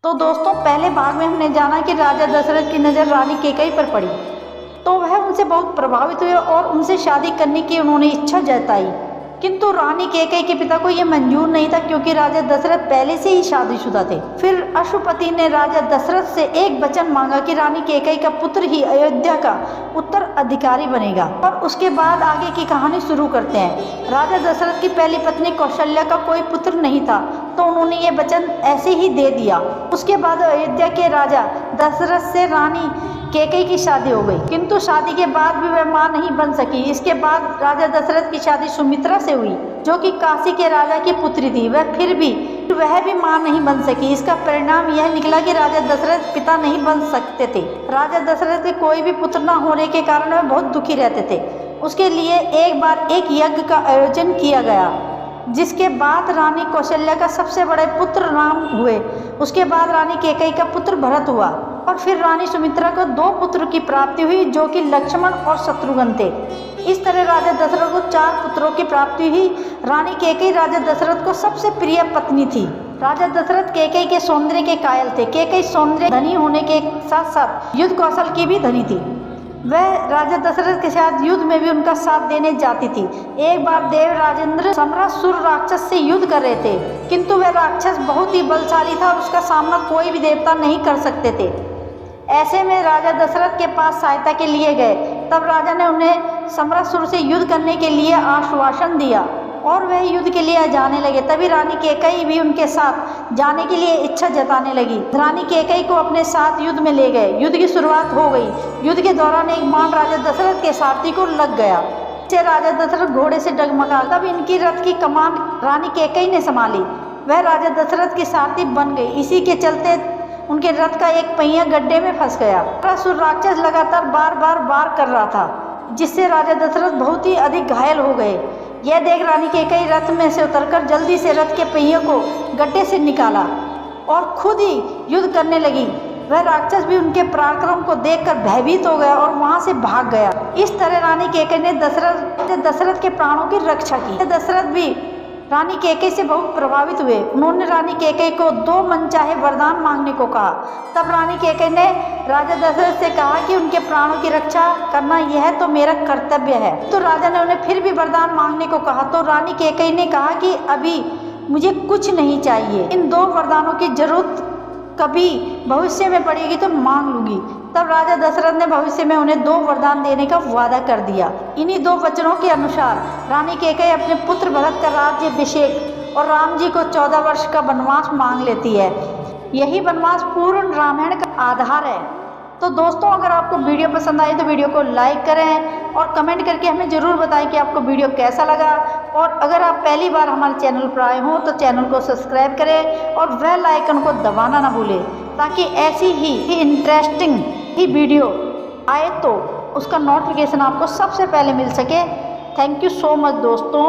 तो दोस्तों, पहले भाग में हमने जाना कि राजा दशरथ की नज़र रानी कैकेयी पर पड़ी तो वह उनसे बहुत प्रभावित हुए और उनसे शादी करने की उन्होंने इच्छा जताई। किंतु रानी कैकेयी के पिता को यह मंजूर नहीं था, क्योंकि राजा दशरथ पहले से ही शादीशुदा थे। फिर अश्वपति ने राजा दशरथ से एक वचन मांगा कि रानी कैकेयी का पुत्र ही अयोध्या का उत्तराधिकारी बनेगा। और उसके बाद आगे की कहानी शुरू करते हैं। राजा दशरथ की पहली पत्नी कौशल्या का कोई पुत्र नहीं था, तो उन्होंने ये वचन ऐसे ही दे दिया। उसके बाद अयोध्या के राजा दशरथ से रानी कैकेयी की शादी हो गई, किंतु शादी के बाद भी वह मां नहीं बन सकी। इसके बाद राजा दशरथ की शादी सुमित्रा से हुई, जो कि काशी के राजा की पुत्री थी। वह भी मां नहीं बन सकी। इसका परिणाम यह निकला कि राजा दशरथ पिता नहीं बन सकते थे। राजा दशरथ के कोई भी पुत्र न होने के कारण वह बहुत दुखी रहते थे। उसके लिए एक बार एक यज्ञ का आयोजन किया गया, जिसके बाद रानी कौशल्या का सबसे बड़े पुत्र राम हुए। उसके बाद रानी कैकेयी का पुत्र भरत हुआ और फिर रानी सुमित्रा को 2 पुत्र की प्राप्ति हुई, जो कि लक्ष्मण और शत्रुघ्न थे। इस तरह राजा दशरथ को 4 पुत्रों की प्राप्ति हुई। रानी कैकेयी राजा दशरथ को सबसे प्रिय पत्नी थी। राजा दशरथ कैकेयी के सौंदर्य के कायल थे। कैकेयी सौंदर्य धनी होने के साथ साथ युद्ध कौशल की भी धनी थी। वह राजा दशरथ के साथ युद्ध में भी उनका साथ देने जाती थी। एक बार देव राजेंद्र समरासुर राक्षस से युद्ध कर रहे थे, किंतु वह राक्षस बहुत ही बलशाली था। उसका सामना कोई भी देवता नहीं कर सकते थे। ऐसे में राजा दशरथ के पास सहायता के लिए गए। तब राजा ने उन्हें समरासुर से युद्ध करने के लिए आश्वासन दिया और वह युद्ध के लिए जाने लगे। तभी रानी कैकेयी भी उनके साथ जाने के लिए इच्छा जताने लगी। रानी कैकेयी को अपने साथ युद्ध में ले गए। युद्ध की शुरुआत हो गई। युद्ध के दौरान एक बाण राजा दशरथ के सारथी को लग गया, जिससे राजा दशरथ घोड़े से डगमगा। तब इनकी रथ की कमान रानी कैकेयी ने संभाली। वह राजा दशरथ की सारथी बन गई। इसी के चलते उनके रथ का एक पहिया गड्ढे में फंस गया। असुर राक्षस लगातार बार वार कर रहा था, जिससे राजा दशरथ बहुत ही अधिक घायल हो गए। यह देख रानी कैकेयी रथ में से उतरकर जल्दी से रथ के पहिए को गड्ढे से निकाला और खुद ही युद्ध करने लगी। वह राक्षस भी उनके पराक्रम को देखकर भयभीत हो गया और वहां से भाग गया। इस तरह रानी कैकेयी ने दशरथ के प्राणों की रक्षा की। दशरथ भी रानी कैकेयी से बहुत प्रभावित हुए। उन्होंने रानी कैकेयी को 2 मनचाहे वरदान मांगने को कहा। तब रानी कैकेयी ने राजा दशरथ से कहा कि उनके प्राणों की रक्षा करना यह तो मेरा कर्तव्य है। तो राजा ने उन्हें फिर भी वरदान मांगने को कहा। तो रानी कैकेयी ने कहा कि अभी मुझे कुछ नहीं चाहिए। इन 2 वरदानों की जरूरत कभी भविष्य में पड़ेगी तो मांग लूंगी। तब राजा दशरथ ने भविष्य में उन्हें 2 वरदान देने का वादा कर दिया। इन्हीं 2 वचनों के अनुसार रानी कैकेयी अपने पुत्र भरत का राज्याभिषेक और राम जी को 14 वर्ष का वनवास मांग लेती है। यही वनवास पूर्ण रामायण का आधार है। तो दोस्तों, अगर आपको वीडियो पसंद आई तो वीडियो को लाइक करें और कमेंट करके हमें ज़रूर बताएं कि आपको वीडियो कैसा लगा। और अगर आप पहली बार हमारे चैनल पर आए हों तो चैनल को सब्सक्राइब करें और बेल आइकन को दबाना ना भूलें, ताकि ऐसी ही इंटरेस्टिंग वीडियो आए तो उसका नोटिफिकेशन आपको सबसे पहले मिल सके। थैंक यू सो मच दोस्तों।